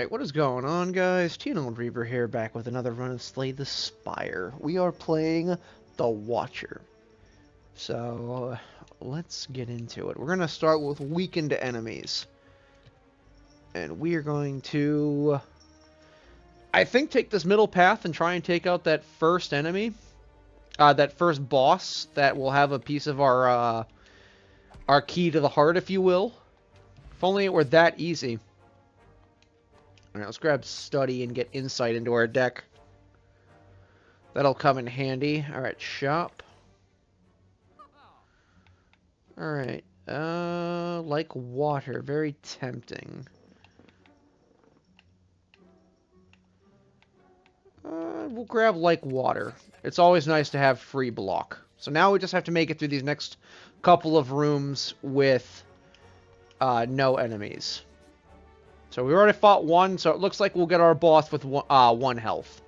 Alright, what is going on, guys? Tino and Reaver here, back with another run of Slay the Spire. We are playing the Watcher. So, let's get into it. We're going to start with weakened enemies. And we are going to, I think, take this middle path and try and take out that first enemy. That first boss that will have a piece of our key to the heart, if you will. If only it were that easy. Alright, let's grab Study and get insight into our deck. That'll come in handy. Alright, shop. Alright, like water. Very tempting. We'll grab like water. It's always nice to have free block. So now we just have to make it through these next couple of rooms with no enemies. So we already fought one, so it looks like we'll get our boss with one health.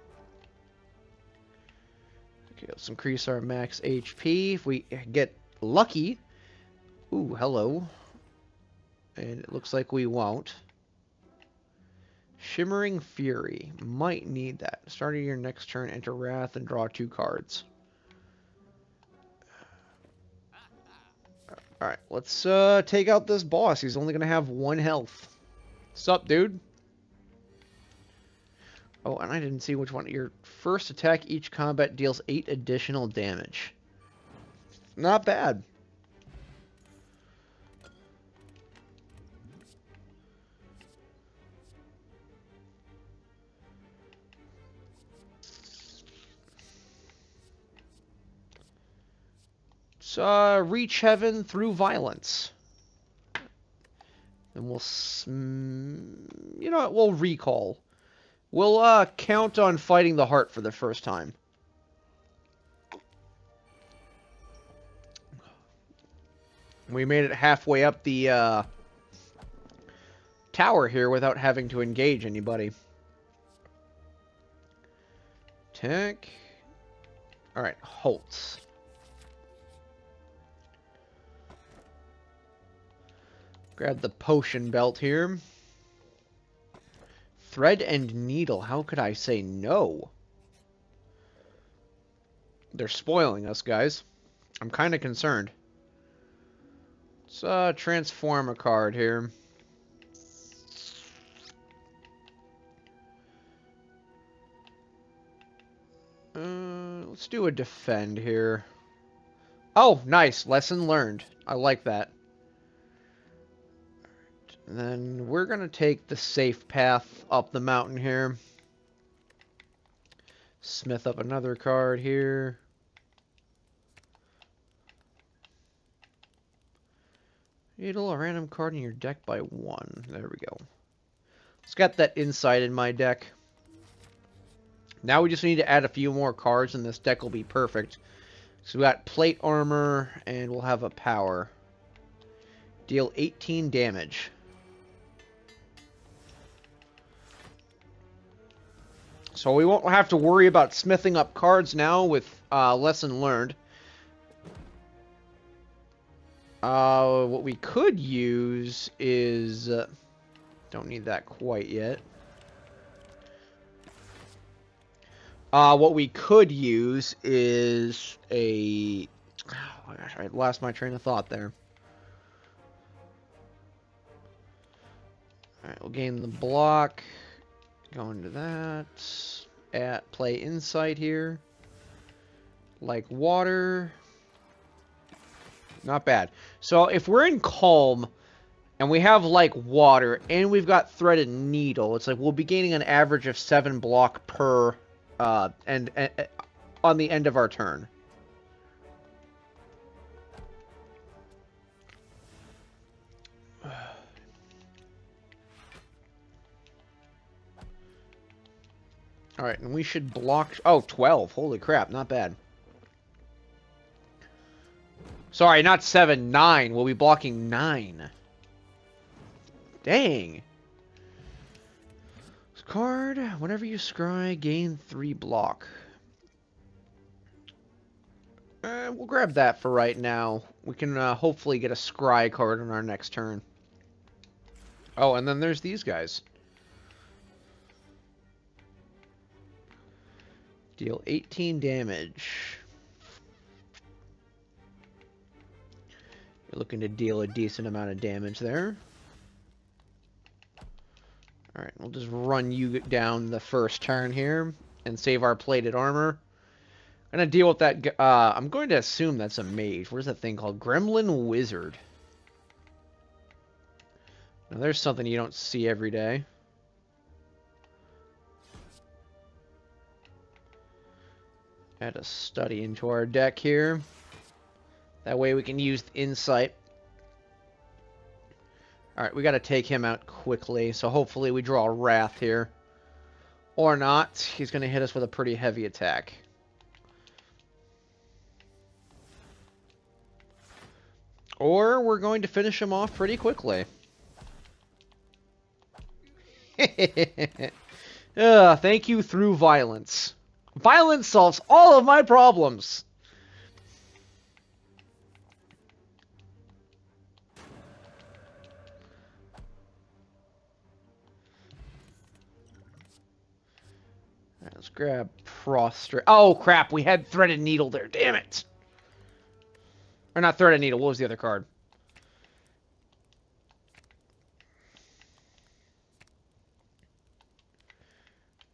Okay, let's increase our max HP. If we get lucky... Ooh, hello. And it looks like we won't. Shimmering Fury. Might need that. Starting your next turn, enter Wrath and draw 2 cards. Alright, let's take out this boss. He's only going to have 1 health. Sup, dude? Oh, and I didn't see which one. Your first attack each combat deals 8 additional damage. Not bad. So, reach heaven through violence. And we'll, you know what, we'll recall. We'll count on fighting the heart for the first time. We made it halfway up the tower here without having to engage anybody. Attack. Alright, Holtz. Grab the potion belt here. Thread and needle. How could I say no? They're spoiling us, guys. I'm kind of concerned. Let's transform a card here. Let's do a defend here. Oh, nice. Lesson learned. I like that. And then we're going to take the safe path up the mountain here. Smith up another card here. Needle a random card in your deck by 1. There we go. It's got that insight in my deck. Now we just need to add a few more cards and this deck will be perfect. So we got plate armor and we'll have a power. Deal 18 damage. So we won't have to worry about smithing up cards now with lesson learned. What we could use is... don't need that quite yet. What we could use is a... oh my gosh, I lost my train of thought there. Alright, we'll gain the block. Go into that. Play insight here. Like water. Not bad. So if we're in calm and we have like water and we've got threaded needle, it's like we'll be gaining an average of 7 block per and on the end of our turn. Alright, and we should block... oh, 12. Holy crap, not bad. Sorry, not 7, 9. We'll be blocking 9. Dang. This card, whenever you scry, gain 3 block. We'll grab that for right now. We can hopefully get a scry card on our next turn. Oh, and then there's these guys. Deal 18 damage. You're looking to deal a decent amount of damage there. Alright, we'll just run you down the first turn here and save our plated armor. I'm going to deal with that. I'm going to assume that's a mage. What is that thing called? Gremlin Wizard. Now, there's something you don't see every day. Add a study into our deck here. That way we can use insight. Alright, we got to take him out quickly, so hopefully we draw a Wrath here. Or not. He's going to hit us with a pretty heavy attack. Or we're going to finish him off pretty quickly. Thank you through violence. Violence solves all of my problems. Alright, let's grab Prostrate. Oh, crap. We had Threaded Needle there. Damn it. Or not Threaded Needle. What was the other card?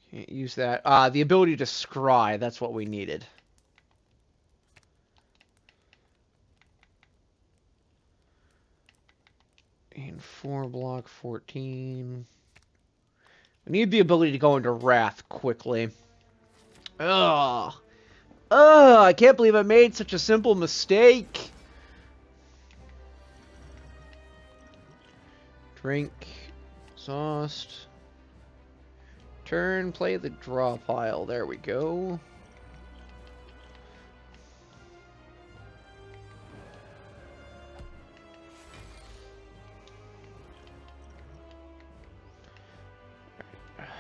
Can't use that. The ability to scry. That's what we needed. And 4 block, 14. We need the ability to go into Wrath quickly. Ugh. Ugh, I can't believe I made such a simple mistake. Drink. Exhaust. Turn, play the draw pile. There we go.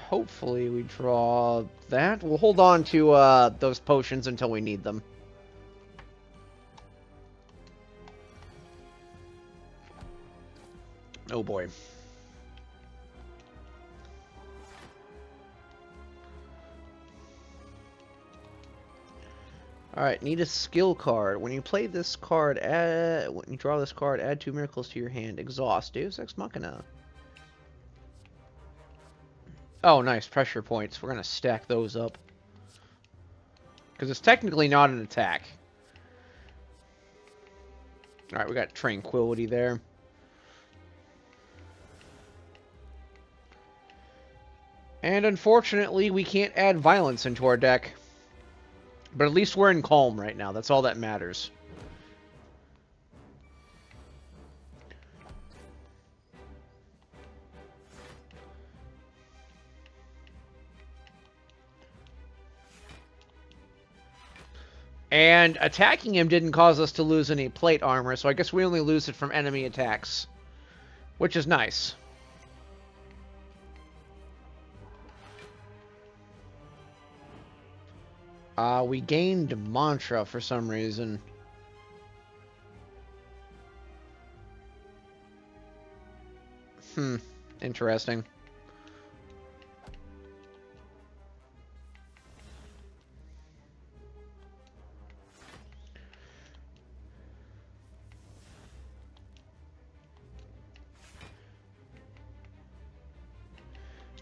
Hopefully we draw that. We'll hold on to those potions until we need them. Oh boy. Alright, need a skill card. When you play this card, when you draw this card, add 2 miracles to your hand. Exhaust. Deus Ex Machina. Oh, nice. Pressure points. We're going to stack those up. Because it's technically not an attack. Alright, we got Tranquility there. And unfortunately, we can't add Violence into our deck. But at least we're in Calm right now. That's all that matters. And attacking him didn't cause us to lose any plate armor, so I guess we only lose it from enemy attacks. Which is nice. We gained Mantra for some reason. Interesting.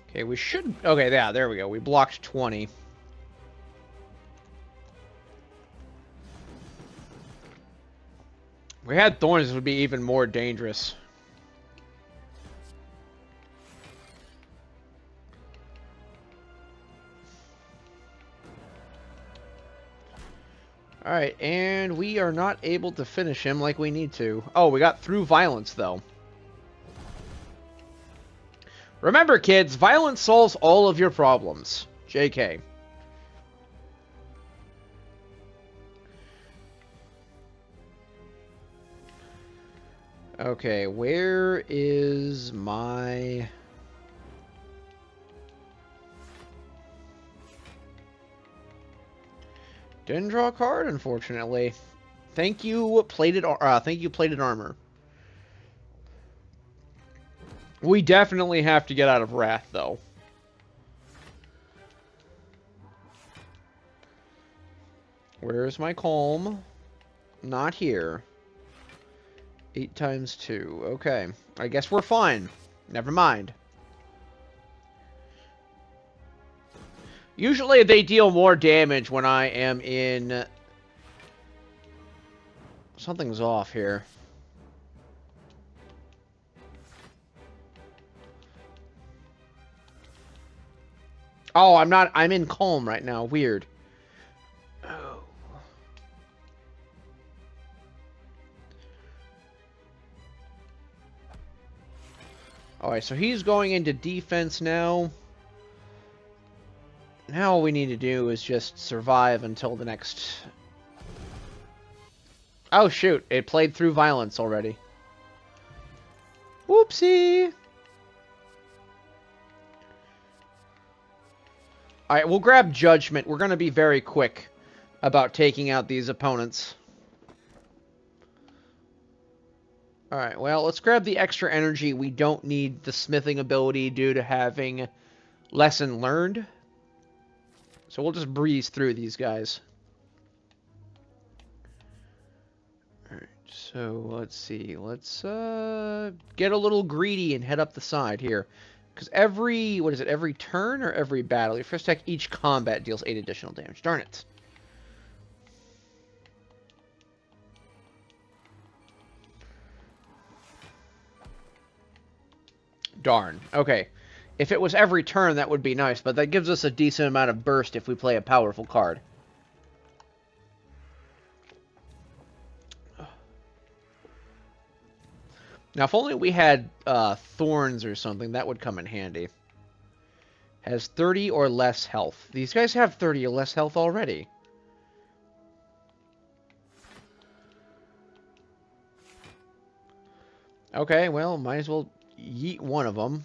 Okay, we should... Okay, yeah, there we go. We blocked 20. If we had Thorns, it would be even more dangerous. Alright, and we are not able to finish him like we need to. Oh, we got through Violence, though. Remember, kids, violence solves all of your problems. JK. Okay, where is my... Didn't draw a card, unfortunately. Thank you, plated armor. We definitely have to get out of Wrath, though. Where's my calm? Not here. 8 times 2. Okay. I guess we're fine. Never mind. Usually they deal more damage when I am in... Something's off here. Oh, I'm not... I'm in calm right now. Weird. Oh. Alright, so he's going into defense now. Now all we need to do is just survive until the next... Oh, shoot. It played through violence already. Whoopsie! Alright, we'll grab Judgment. We're going to be very quick about taking out these opponents. Alright, well, let's grab the extra energy. We don't need the smithing ability due to having lesson learned. So we'll just breeze through these guys. Alright, so let's see. Let's get a little greedy and head up the side here. Because every, what is it, every turn or every battle? Your first attack each combat deals 8 additional damage. Darn it. Darn. Okay. If it was every turn, that would be nice, but that gives us a decent amount of burst if we play a powerful card. Now, if only we had thorns or something, that would come in handy. Has 30 or less health. These guys have 30 or less health already. Okay, well, might as well yeet one of them.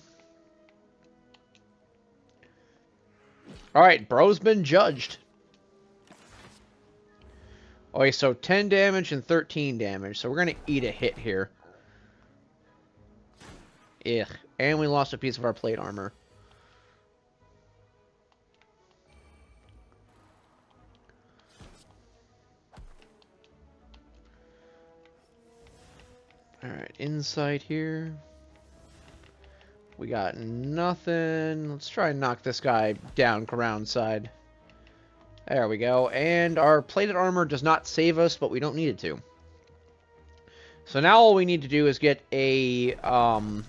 Alright, bro's been judged. Okay, so 10 damage and 13 damage, so we're going to eat a hit here. Ugh. And we lost a piece of our plate armor. Alright, insight here. We got nothing. Let's try and knock this guy down ground side. There we go. And our plated armor does not save us, but we don't need it to. So now all we need to do is get a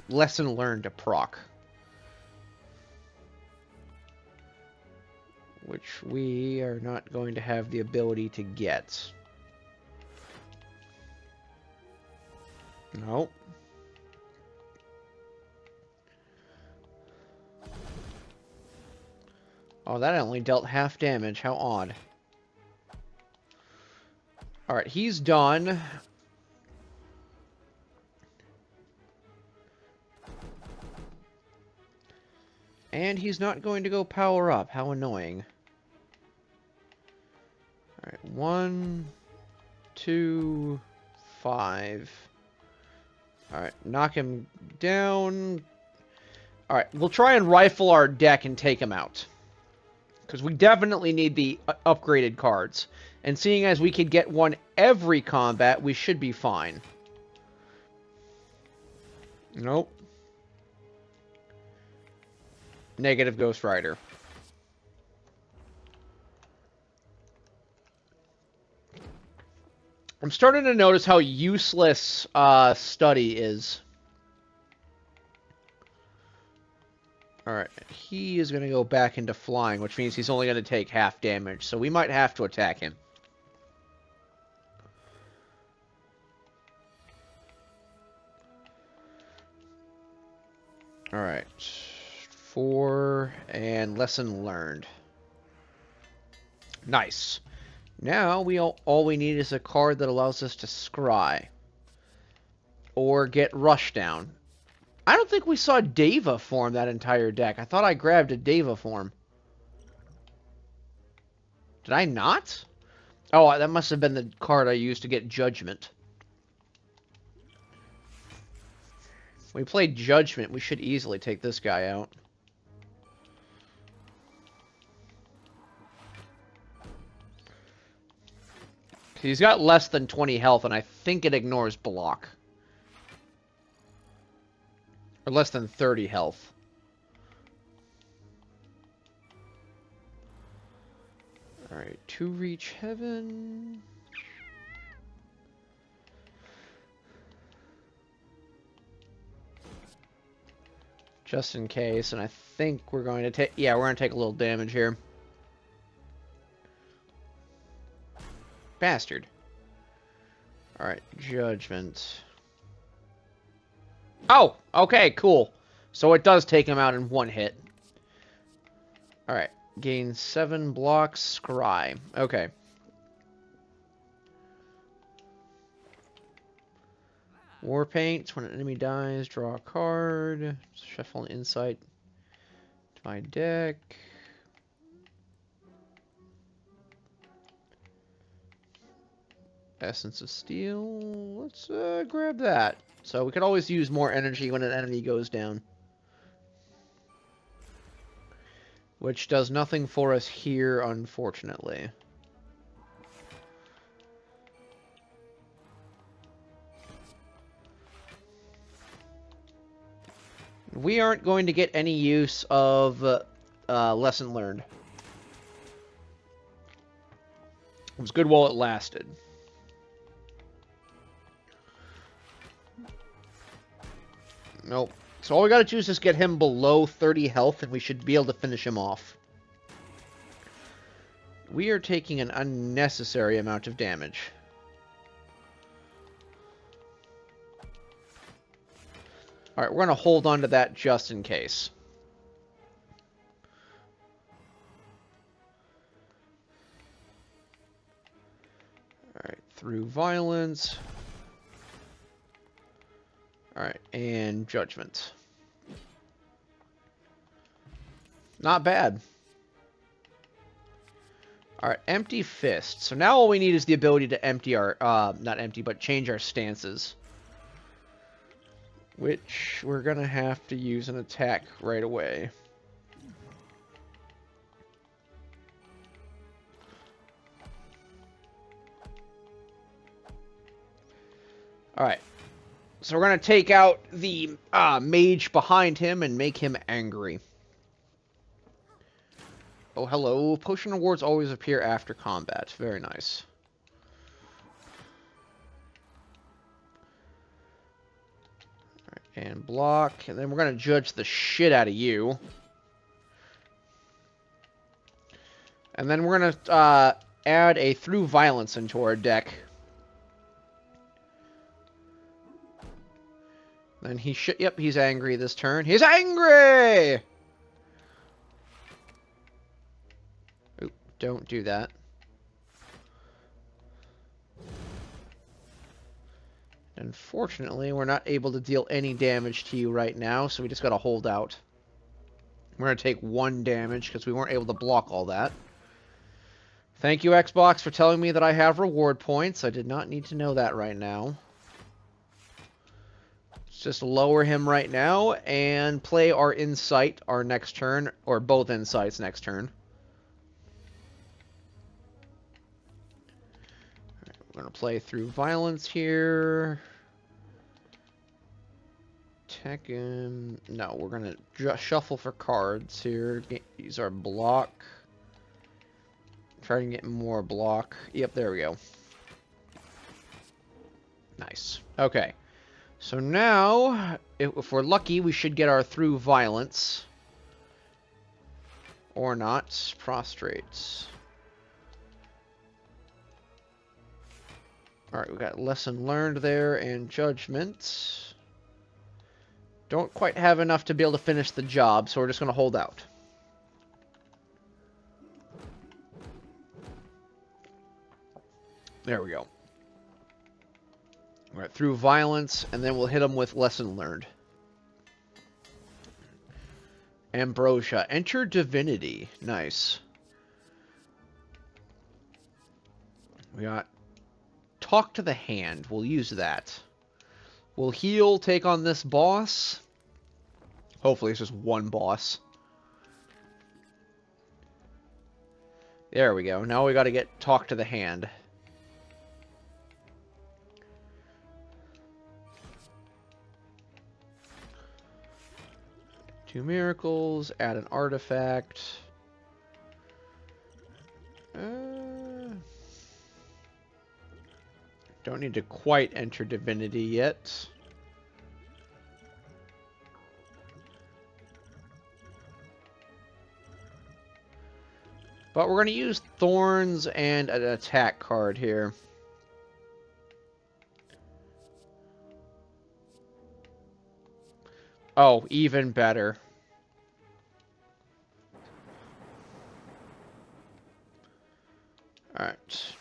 lesson learned to proc. Which we are not going to have the ability to get. Nope. Oh, that only dealt half damage. How odd. Alright, he's done. And he's not going to go power up. How annoying. Alright, 1, 2, 5. Alright, knock him down. Alright, we'll try and rifle our deck and take him out. Because we definitely need the upgraded cards. And seeing as we could get one every combat, we should be fine. Nope. Negative Ghost Rider. I'm starting to notice how useless study is. Alright, he is going to go back into flying, which means he's only going to take half damage, so we might have to attack him. Alright, 4, and lesson learned. Nice. Now, all we need is a card that allows us to scry. Or get Rushdown. I don't think we saw Deva form that entire deck. I thought I grabbed a Deva form. Did I not? Oh, that must have been the card I used to get Judgment. We played Judgment. We should easily take this guy out. He's got less than 20 health, and I think it ignores block. Or less than 30 health. Alright, to reach heaven. Just in case, and I think we're going to take... Yeah, we're going to take a little damage here. Bastard. Alright, judgment. Oh! Okay, cool. So it does take him out in one hit. Alright, gain 7 blocks, Scry. Okay. War Paint, when an enemy dies, draw a card. Shuffle an insight to my deck. Essence of Steel. Let's grab that. So we could always use more energy when an enemy goes down. Which does nothing for us here, unfortunately. We aren't going to get any use of Lesson Learned. It was good while it lasted. Nope. So all we gotta do is just get him below 30 health, and we should be able to finish him off. We are taking an unnecessary amount of damage. Alright, we're gonna hold on to that just in case. Alright, through violence. Alright, and judgment. Not bad. Alright, empty fist. So now all we need is the ability to empty our, not empty, but change our stances. Which we're gonna have to use an attack right away. Alright. So we're going to take out the mage behind him and make him angry. Oh, hello. Potion rewards always appear after combat. Very nice. Alright, and block. And then we're going to judge the shit out of you. And then we're going to add a through violence into our deck. And he should... Yep, he's angry this turn. He's angry! Oop, don't do that. Unfortunately, we're not able to deal any damage to you right now, so we just gotta hold out. We're gonna take 1 damage, because we weren't able to block all that. Thank you, Xbox, for telling me that I have reward points. I did not need to know that right now. Just lower him right now and play our insight our next turn, or both insights next turn. Right, we're going to play through violence here. Attack him. No, we're going to just shuffle for cards here. Use our block. Try to get more block. Yep, there we go. Nice. Okay. So now, if we're lucky, we should get our through violence. Or not. Prostrates. Alright, we got lesson learned there and judgment. Don't quite have enough to be able to finish the job, so we're just going to hold out. There we go. Alright, through violence, and then we'll hit them with lesson learned. Ambrosia. Enter Divinity. Nice. We got Talk to the Hand. We'll use that. We'll heal, take on this boss. Hopefully it's just one boss. There we go. Now we gotta get Talk to the Hand. 2 miracles, add an artifact. Don't need to quite enter Divinity yet. But we're going to use Thorns and an attack card here. Oh, even better. Alright.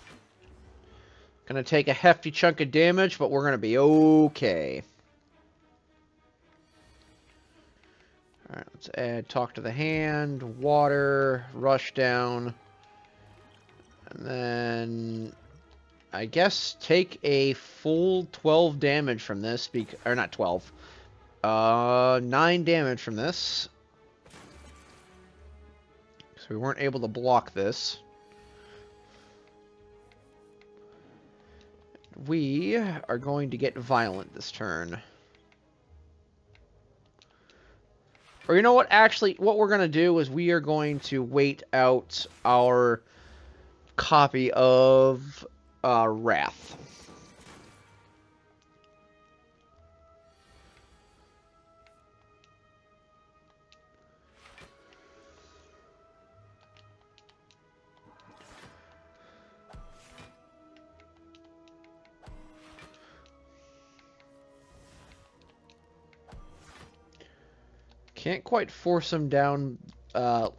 Gonna take a hefty chunk of damage, but we're gonna be okay. Alright, let's add Talk to the Hand, Water, Rush Down. And then I guess take a full 12 damage from this, or not 12. 9 damage from this. So we weren't able to block this. We are going to get violent this turn. Or you know what? Actually, what we're going to do is we are going to wait out our copy of Wrath. Can't quite force him down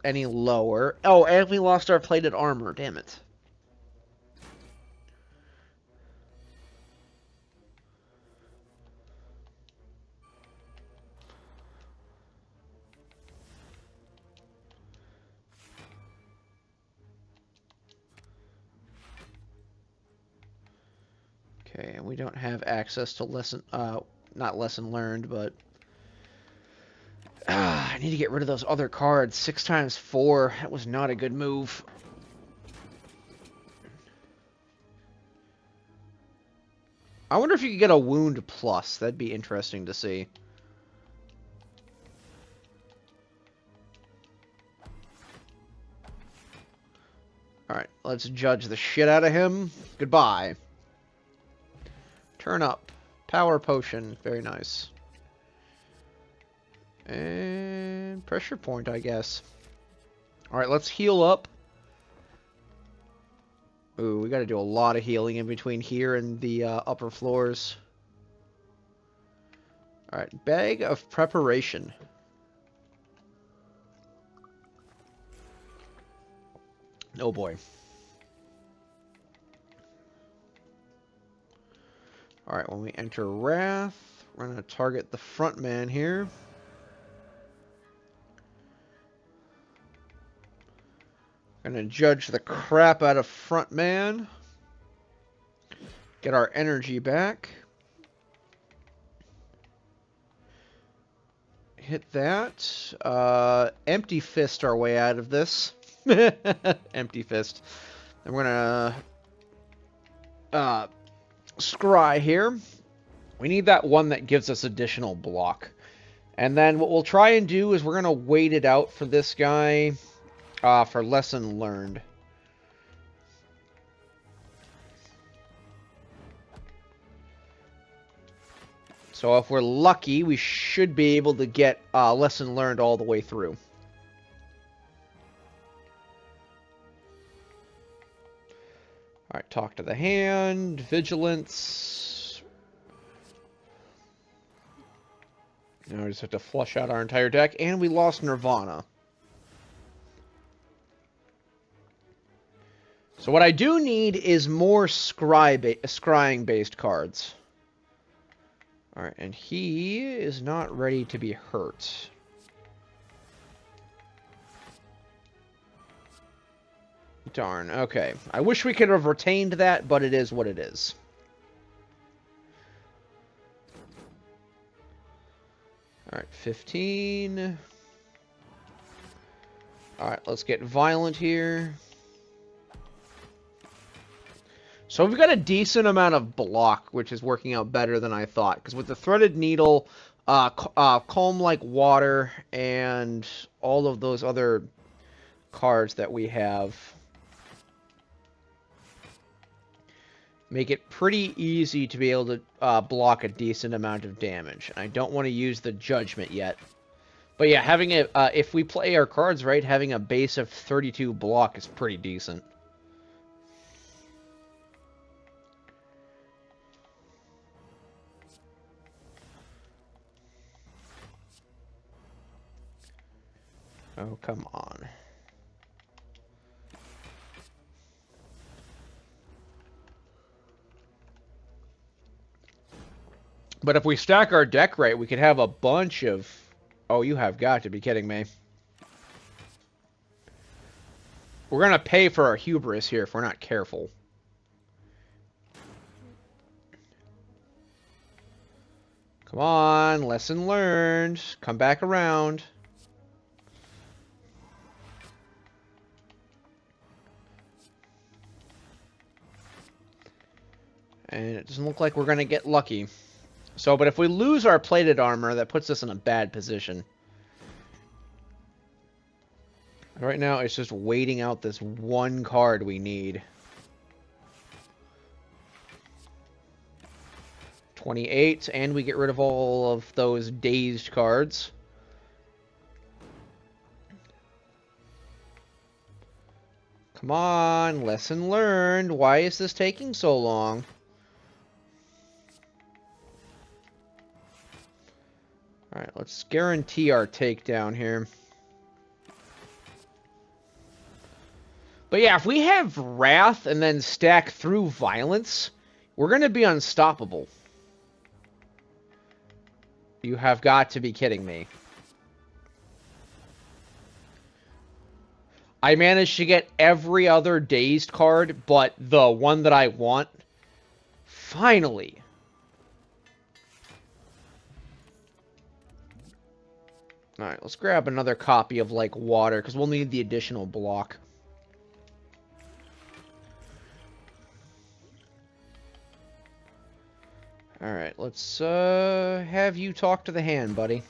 any lower. Oh, and we lost our plated armor. Damn it. Okay, and we don't have access to not lesson learned, but I need to get rid of those other cards. 6 times 4. That was not a good move. I wonder if you could get a wound plus. That'd be interesting to see. Alright, let's judge the shit out of him. Goodbye. Turn up. Power potion. Very nice. And pressure point, I guess. Alright, let's heal up. Ooh, we gotta do a lot of healing in between here and the upper floors. Alright, Bag of Preparation. Oh boy. Alright, when we enter Wrath, we're gonna target the front man here. Gonna judge the crap out of front man. Get our energy back. Hit that. Empty fist our way out of this. Empty fist. And we're gonna scry here. We need that one that gives us additional block. And then what we'll try and do is we're gonna wait it out for this guy. For lesson learned. So if we're lucky, we should be able to get lesson learned all the way through. Alright, Talk to the Hand, Vigilance. Now we just have to flush out our entire deck, and we lost Nirvana. So what I do need is more scrying-based cards. Alright, and he is not ready to be hurt. Darn, okay. I wish we could have retained that, but it is what it is. Alright, 15. Alright, let's get violent here. So we've got a decent amount of block, which is working out better than I thought. Because with the Threaded Needle, Calm Like Water, and all of those other cards that we have make it pretty easy to be able to block a decent amount of damage. I don't want to use the Judgment yet. But yeah, having a if we play our cards right, having a base of 32 block is pretty decent. Oh, come on. But if we stack our deck right, we could have a bunch of... Oh, you have got to be kidding me. We're going to pay for our hubris here if we're not careful. Come on, lesson learned. Come back around. And it doesn't look like we're going to get lucky. So, but if we lose our plated armor, that puts us in a bad position. Right now, it's just waiting out this one card we need. 28, and we get rid of all of those dazed cards. Come on, lesson learned. Why is this taking so long? Alright, let's guarantee our takedown here. But yeah, if we have Wrath and then stack through Violence, we're going to be unstoppable. You have got to be kidding me. I managed to get every other dazed card, but the one that I want. Finally. Alright, let's grab another copy of, like, Water, because we'll need the additional block. Alright, let's have you talk to the hand, buddy.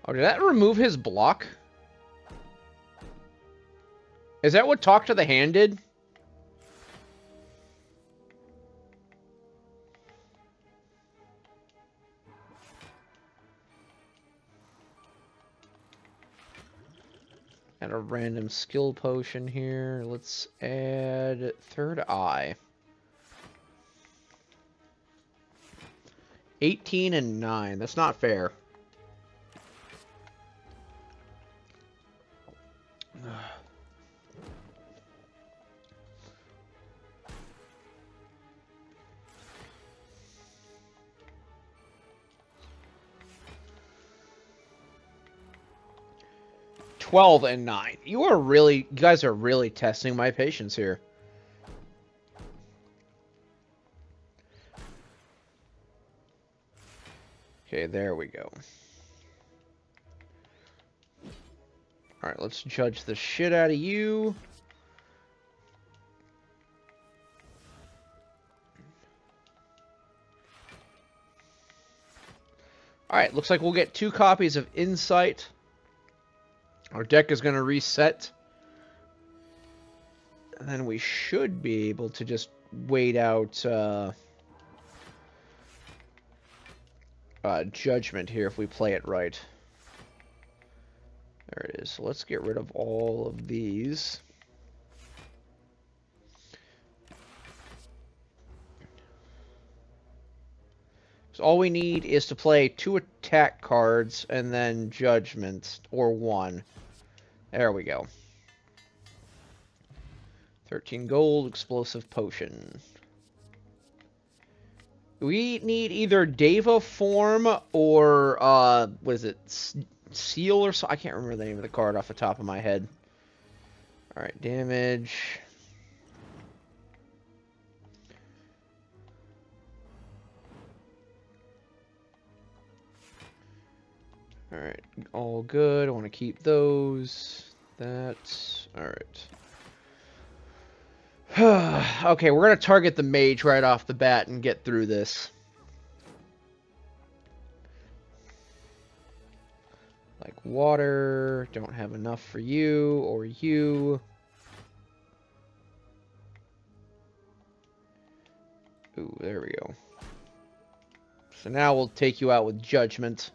Oh, did that remove his block? Is that what talk to the hand did? Add a random skill potion here. Let's add Third Eye. 18 and 9. That's not fair. $12 and 9. You guys are really testing my patience here. Okay, there we go. Alright, let's judge the shit out of you. Alright, looks like we'll get 2 copies of Insight. Our deck is going to reset. And then we should be able to just wait out Judgment here if we play it right. There it is. So let's get rid of all of these. So all we need is to play 2 attack cards and then Judgment, or 1. There we go. 13 gold, explosive potion. We need either Deva form or, what is it? Seal or so? I can't remember the name of the card off the top of my head. Alright, damage. Alright, all good. I want to keep those. That. Alright. Okay, we're going to target the mage right off the bat and get through this. Like water. Don't have enough for you or you. Ooh, there we go. So now we'll take you out with judgment.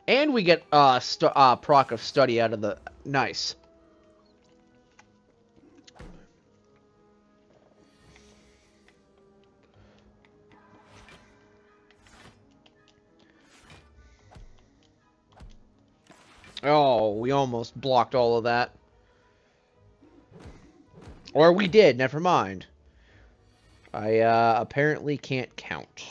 And we get proc of study out of the... Nice. Oh, we almost blocked all of that. Or we did, never mind. I apparently can't count.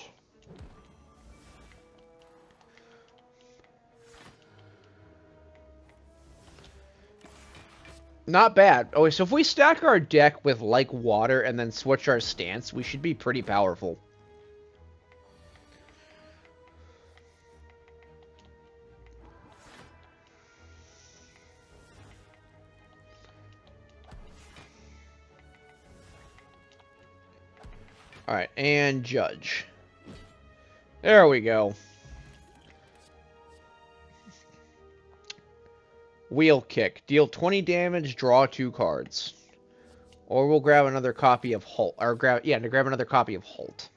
Not bad. Oh, so if we stack our deck with like water and then switch our stance, we should be pretty powerful. Alright, and judge. There we go. Wheel kick. Deal 20 damage, draw 2 cards. Or we'll grab another copy of Halt. Or grab another copy of Halt.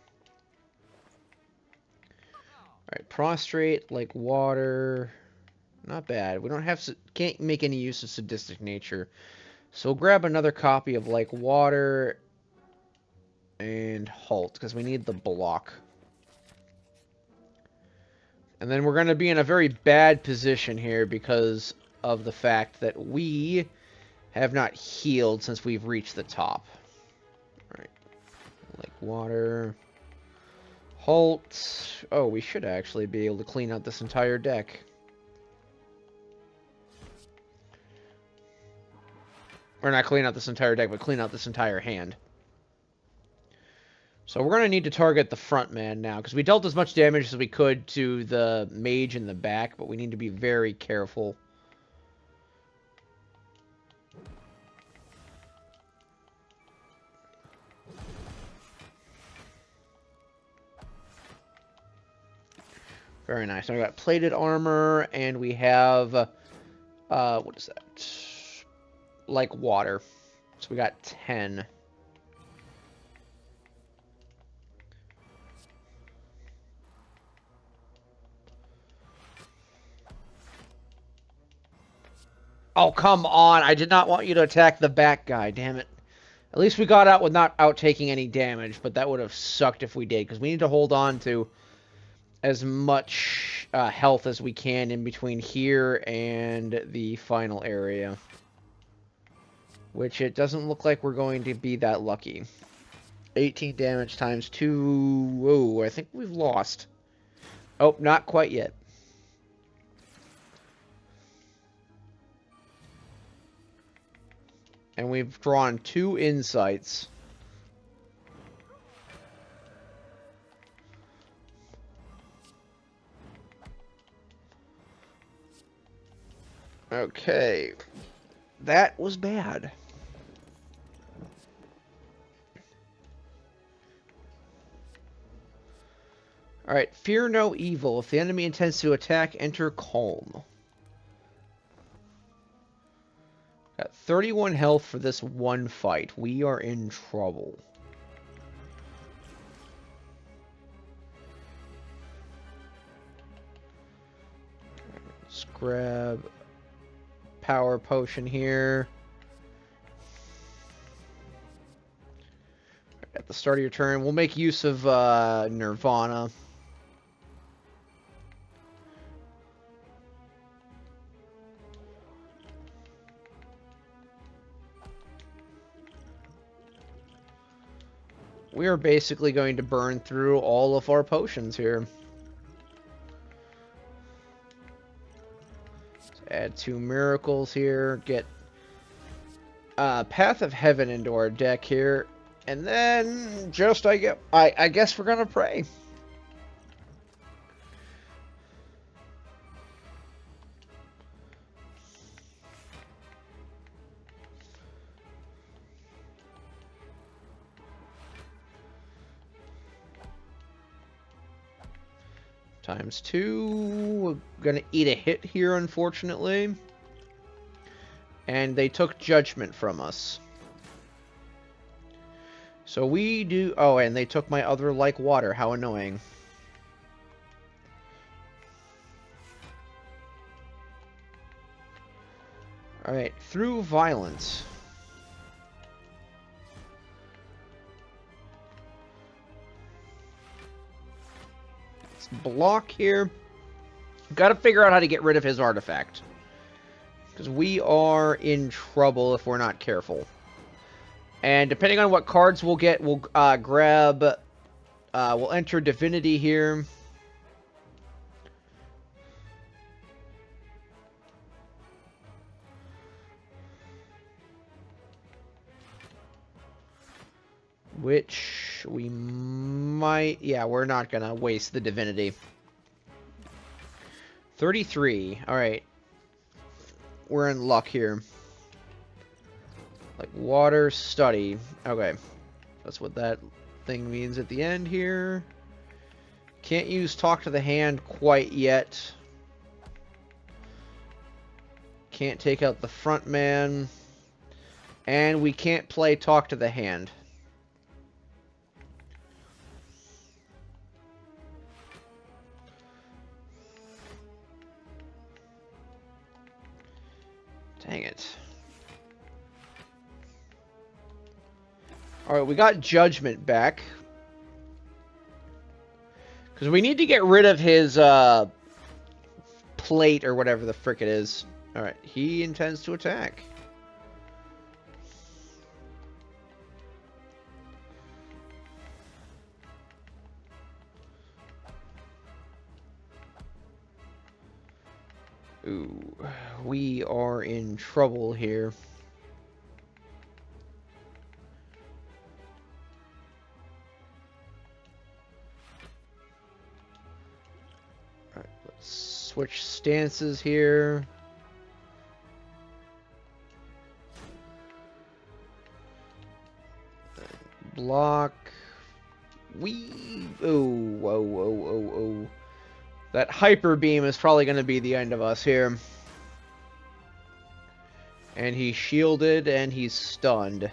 Alright, prostrate, like water. Not bad. We don't have can't make any use of sadistic nature. So we'll grab another copy of like water and Halt, because we need the block. And then we're going to be in a very bad position here because of the fact that we have not healed since we've reached the top. Alright. Like water. Halt. Oh, we should actually be able to clean out this entire deck. Or not clean out this entire deck, but clean out this entire hand. So we're going to need to target the front man now, because we dealt as much damage as we could to the mage in the back, but we need to be very careful. Very nice. Now we got plated armor, and we have, what is that? Like water. So we got 10. Oh, come on. I did not want you to attack the back guy, damn it. At least we got out with not taking any damage, but that would have sucked if we did, because we need to hold on to as much health as we can in between here and the final area. Which it doesn't look like we're going to be that lucky. 18 damage times 2. Whoa, I think we've lost. Oh, not quite yet. And we've drawn 2 insights. Okay. That was bad. Alright, fear no evil. If the enemy intends to attack, enter calm. Got 31 health for this one fight. We are in trouble. Let's grab power potion here. At the start of your turn, we'll make use of Nirvana. We are basically going to burn through all of our potions here. Let's add 2 miracles here. Get Path of Heaven into our deck here. And then just I guess we're gonna pray. times 2. We're gonna eat a hit here, unfortunately. And they took judgment from us. So we do... Oh, and they took my other like water. How annoying. Alright, through violence. Let's block here. Gotta figure out how to get rid of his artifact. Because we are in trouble if we're not careful. And depending on what cards we'll get, we'll grab... we'll enter Divinity here. Which we might... Yeah, we're not going to waste the Divinity. 33. Alright. We're in luck here. Like, water, study. Okay. That's what that thing means at the end here. Can't use talk to the hand quite yet. Can't take out the front man. And we can't play talk to the hand. Dang it. Alright, we got Judgment back. Because we need to get rid of his plate or whatever the frick it is. Alright, he intends to attack. Ooh, we are in trouble here. Alright, let's switch stances here. Block. Oh. That hyper beam is probably going to be the end of us here. And he's shielded and he's stunned.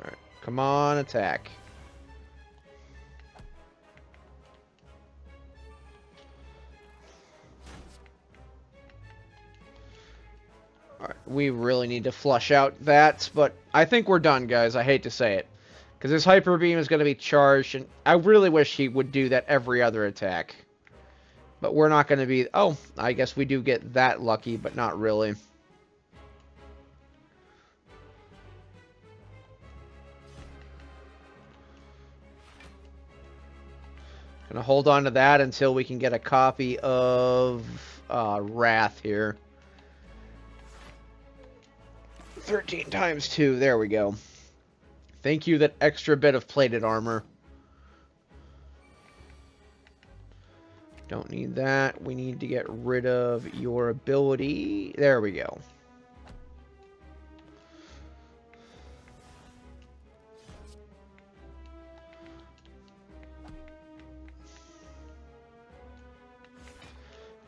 Alright, come on, attack. Alright, we really need to flush out that, but I think we're done, guys. I hate to say it. Because this Hyper Beam is going to be charged, and I really wish he would do that every other attack. But we're not going to be... Oh, I guess we do get that lucky, but not really. Gonna hold on to that until we can get a copy of Wrath here. 13 times 2, there we go. Thank you, that extra bit of plated armor. Don't need that. We need to get rid of your ability. There we go.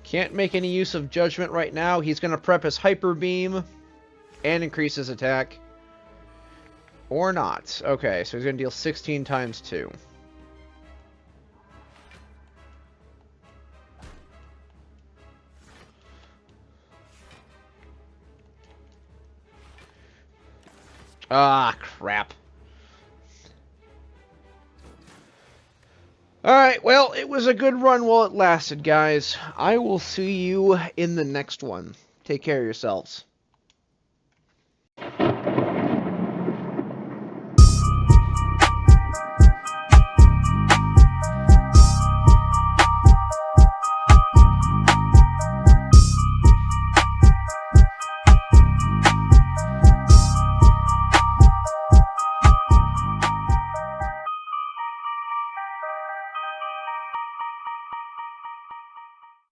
Can't make any use of Judgment right now. He's going to prep his Hyper Beam and increase his attack. Or not. Okay, so he's going to deal 16 times 2. Ah, crap. Alright, well, it was a good run while it lasted, guys. I will see you in the next one. Take care of yourselves.